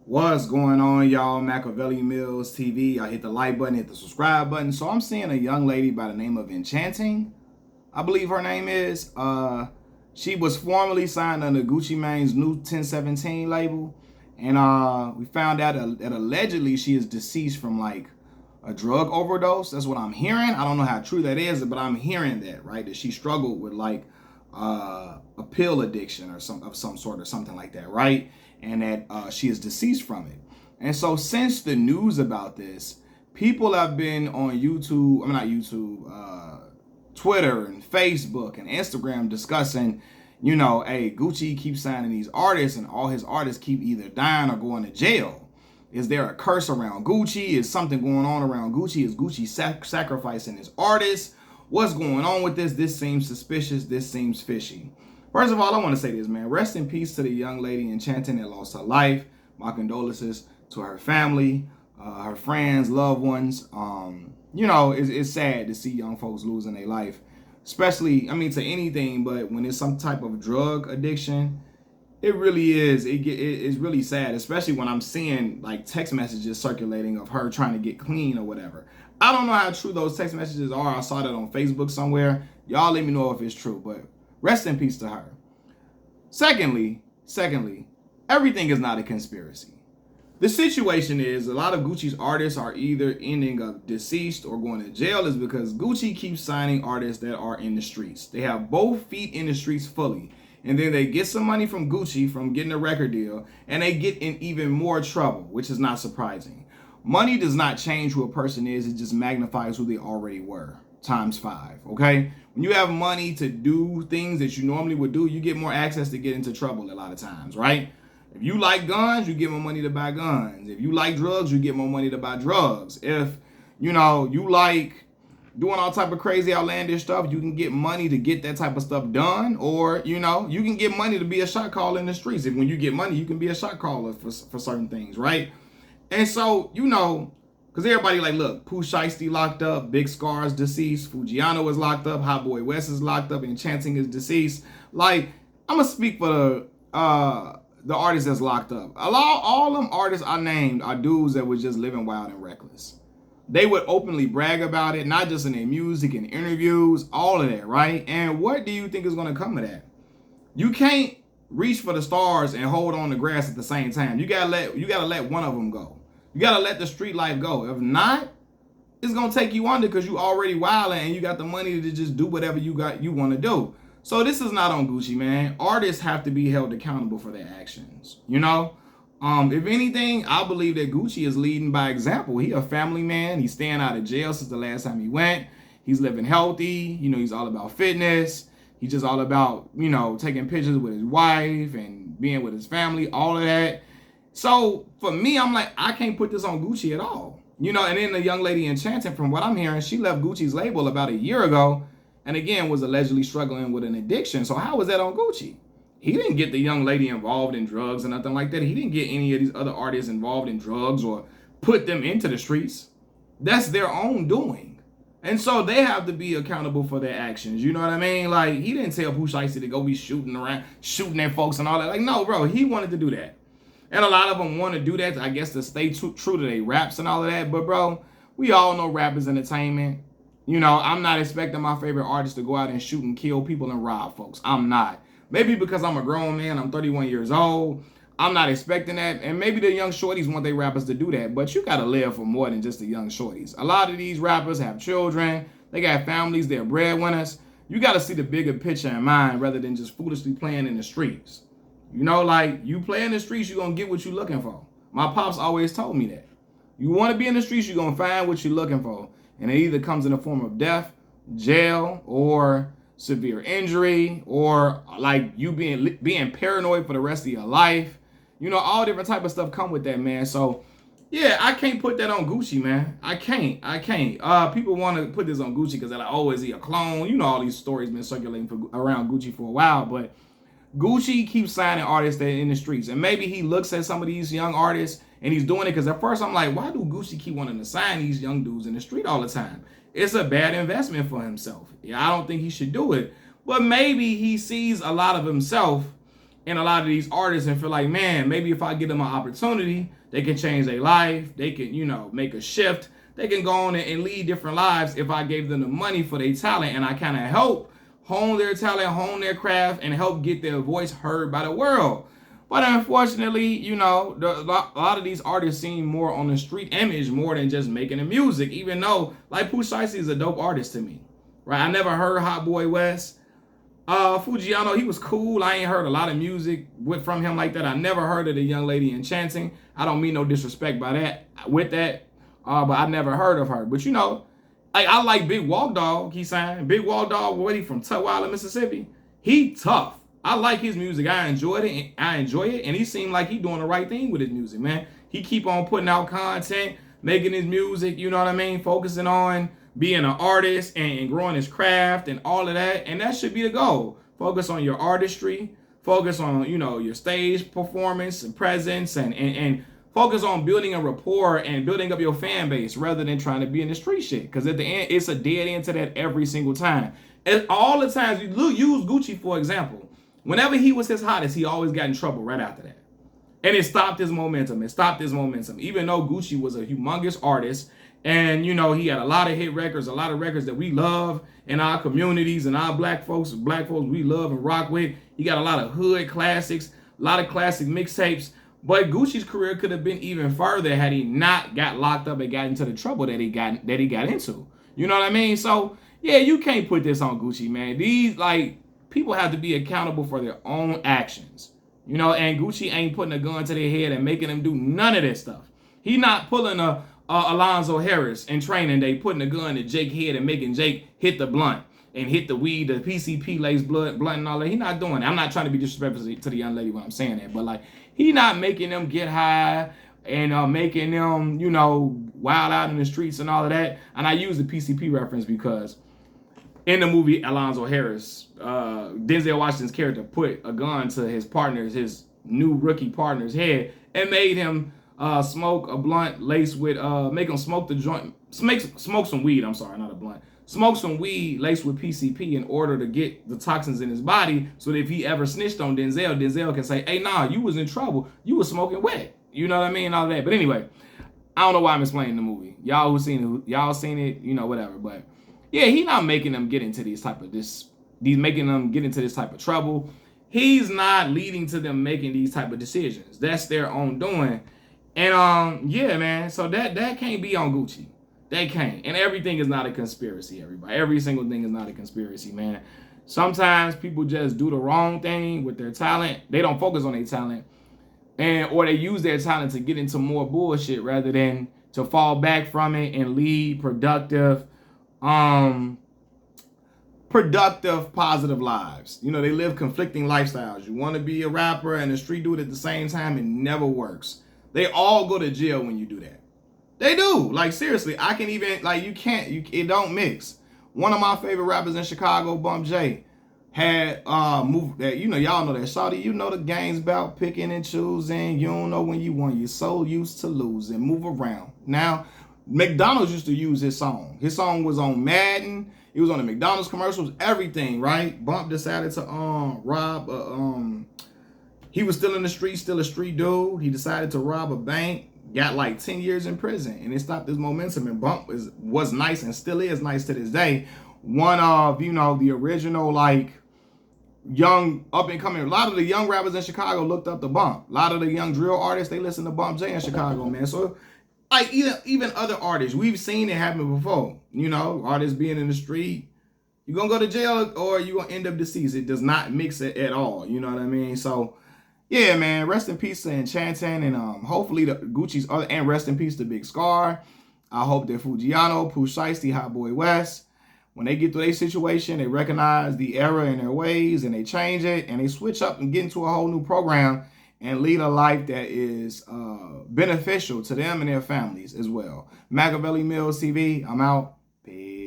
What's going on, y'all? Machiavelli Mills TV. I hit the like button, hit the subscribe button. So I'm seeing a young lady by the name of Enchanting, I believe her name is. She was formerly signed under Gucci Mane's new 1017 label. And we found out that allegedly she is deceased from like a drug overdose. That's what I'm hearing. I don't know how true that is, but I'm hearing that, right? That she struggled with like a pill addiction or some sort or something like that, right? And that she is deceased from it. And so since the news about this, people have been on YouTube, Twitter and Facebook and Instagram discussing, hey, Gucci keeps signing these artists and all his artists keep either dying or going to jail. Is there a curse around Gucci? Is something going on around Gucci? Is Gucci sacrificing his artists? What's going on with this? This seems suspicious. This seems fishy. First of all, I want to say this, man. Rest in peace to the young lady Enchanting that lost her life. My condolences to her family, her friends, loved ones. It's sad to see young folks losing their life, especially, to anything, but when it's some type of drug addiction, it really is. It's really sad, especially when I'm seeing like text messages circulating of her trying to get clean or whatever. I don't know how true those text messages are. I saw that on Facebook somewhere. Y'all let me know if it's true, but rest in peace to her. Secondly, everything is not a conspiracy. The situation is a lot of Gucci's artists are either ending up deceased or going to jail is because Gucci keeps signing artists that are in the streets. They have both feet in the streets fully. And then they get some money from Gucci from getting a record deal, and they get in even more trouble, which is not surprising. Money does not change who a person is, it just magnifies who they already were, times 5, okay? When you have money to do things that you normally would do, you get more access to get into trouble a lot of times, right? If you like guns, you get more money to buy guns. If you like drugs, you get more money to buy drugs. If, you like doing all type of crazy outlandish stuff, you can get money to get that type of stuff done. Or, you can get money to be a shot caller in the streets. If when you get money, you can be a shot caller for certain things, right? And so, because everybody like, look, Pooh Shiesty locked up, Big Scar's deceased, Fujiano is locked up, Hot Boy West is locked up, Enchanting is deceased. Like, I'm going to speak for the artists that's locked up. All them artists I named are dudes that were just living wild and reckless. They would openly brag about it, not just in their music and interviews, all of that, right? And what do you think is going to come of that? You can't reach for the stars and hold on to grass at the same time. You gotta let one of them go. You gotta let the street life go. If not, it's gonna take you under because you already wilding and you got the money to just do whatever you want to do. So this is not on Gucci, man. Artists have to be held accountable for their actions. If anything, I believe that Gucci is leading by example. He a family man. He's staying out of jail since the last time he went. He's living healthy. He's all about fitness. He's just all about, taking pictures with his wife and being with his family, all of that. So for me, I'm like, I can't put this on Gucci at all. And then the young lady Enchanting, from what I'm hearing, she left Gucci's label about a year ago and again was allegedly struggling with an addiction. So how was that on Gucci? He didn't get the young lady involved in drugs or nothing like that. He didn't get any of these other artists involved in drugs or put them into the streets. That's their own doing. And so they have to be accountable for their actions. You know what I mean? Like, he didn't tell Pooh Shiesty to go be shooting at folks and all that. Like, no, bro, he wanted to do that. And a lot of them want to do that, I guess, to stay true to their raps and all of that. But, bro, we all know rap is entertainment. I'm not expecting my favorite artist to go out and shoot and kill people and rob folks. I'm not. Maybe because I'm a grown man, I'm 31 years old. I'm not expecting that. And maybe the young shorties want their rappers to do that. But you got to live for more than just the young shorties. A lot of these rappers have children. They got families. They're breadwinners. You got to see the bigger picture in mind rather than just foolishly playing in the streets. Like, you play in the streets, you're going to get what you're looking for. My pops always told me that. You want to be in the streets, you're going to find what you're looking for. And it either comes in the form of death, jail, or severe injury, or like you being paranoid for the rest of your life. All different type of stuff come with that, man. So, yeah, I can't put that on Gucci, man. I can't. People want to put this on Gucci because they're like, oh, is he a clone? All these stories been circulating around Gucci for a while, but Gucci keeps signing artists that are in the streets. And maybe he looks at some of these young artists and he's doing it because at first I'm like, why do Gucci keep wanting to sign these young dudes in the street all the time? It's a bad investment for himself. Yeah, I don't think he should do it. But maybe he sees a lot of himself in a lot of these artists and feel like, man, maybe if I give them an opportunity, they can change their life. They can, make a shift. They can go on and lead different lives if I gave them the money for their talent and I kind of help hone their talent, hone their craft, and help get their voice heard by the world. But unfortunately, a lot of these artists seem more on the street image more than just making the music, even though, like, Pooh Shiesty is a dope artist to me, right? I never heard Hot Boy West. Fujiano, he was cool. I ain't heard a lot of music from him like that. I never heard of the young lady Enchanting. I don't mean no disrespect by that, with that, but I never heard of her. But, I like Big Walk Dog, he signed. Big Walk Dog, where he from? Tutwiler, Mississippi. He tough. I like his music. I enjoy it, and he seemed like he doing the right thing with his music, man. He keep on putting out content, making his music, you know what I mean? Focusing on being an artist and growing his craft and all of that, and that should be the goal. Focus on your artistry, focus on, your stage performance and presence, and focus on building a rapport and building up your fan base rather than trying to be in the street shit. Because at the end, it's a dead end to that every single time. And all the times, you use Gucci, for example. Whenever he was his hottest, he always got in trouble right after that. And it stopped his momentum. Even though Gucci was a humongous artist and, he had a lot of hit records, a lot of records that we love in our communities and our black folks we love and rock with. He got a lot of hood classics, a lot of classic mixtapes. But Gucci's career could have been even further had he not got locked up and got into the trouble that he got into. You know what I mean? So, yeah, you can't put this on Gucci, man. These, people have to be accountable for their own actions. And Gucci ain't putting a gun to their head and making them do none of this stuff. He not pulling a Alonzo Harris in training day, putting a gun to Jake's head and making Jake hit the blunt and hit the weed, the PCP laced blunt and all that. He not doing that. I'm not trying to be disrespectful to the young lady when I'm saying that, but he not making them get high and making them, wild out in the streets and all of that. And I use the PCP reference because in the movie Alonzo Harris, Denzel Washington's character put a gun to his new rookie partner's head and made him smoke a blunt laced with, make him smoke the joint, smoke some weed, I'm sorry, not a blunt. Smoke some weed laced with PCP in order to get the toxins in his body so that if he ever snitched on Denzel can say, hey, nah, you was in trouble. You was smoking wet. You know what I mean? All that. But anyway, I don't know why I'm explaining the movie. Y'all seen it, whatever. But yeah, he not making them get into this type of trouble. He's not leading to them making these type of decisions. That's their own doing. And yeah, man. So that can't be on Gucci. They can't. And everything is not a conspiracy, everybody. Every single thing is not a conspiracy, man. Sometimes people just do the wrong thing with their talent. They don't focus on their talent. Or they use their talent to get into more bullshit rather than to fall back from it and lead productive, positive lives. They live conflicting lifestyles. You want to be a rapper and a street dude at the same time, it never works. They all go to jail when you do that. They do. Seriously, I can even, it don't mix. One of my favorite rappers in Chicago, Bump J, had moved that, y'all know that. Shawty, the game's about picking and choosing. You don't know when you won. You're so used to losing. Move around. Now, McDonald's used to use his song. His song was on Madden. It was on the McDonald's commercials, everything, right? Bump decided to rob he was still in the street, still a street dude. He decided to rob a bank. Got 10 years in prison, and it stopped his momentum. And Bump was nice and still is nice to this day. One of, the original, young up and coming. A lot of the young rappers in Chicago looked up to Bump. A lot of the young drill artists, they listen to Bump J in Chicago, man. So, even other artists, we've seen it happen before. Artists being in the street, you're going to go to jail or you're going to end up deceased. It does not mix it at all. You know what I mean? So, yeah, man, rest in peace to Enchanting, and hopefully the Gucci's other, and rest in peace to Big Scar. I hope that Fujiano, Pooh Shiesty, Hot Boy West, when they get through their situation, they recognize the error in their ways and they change it and they switch up and get into a whole new program and lead a life that is beneficial to them and their families as well. Machiavelli Mills TV, I'm out. Peace.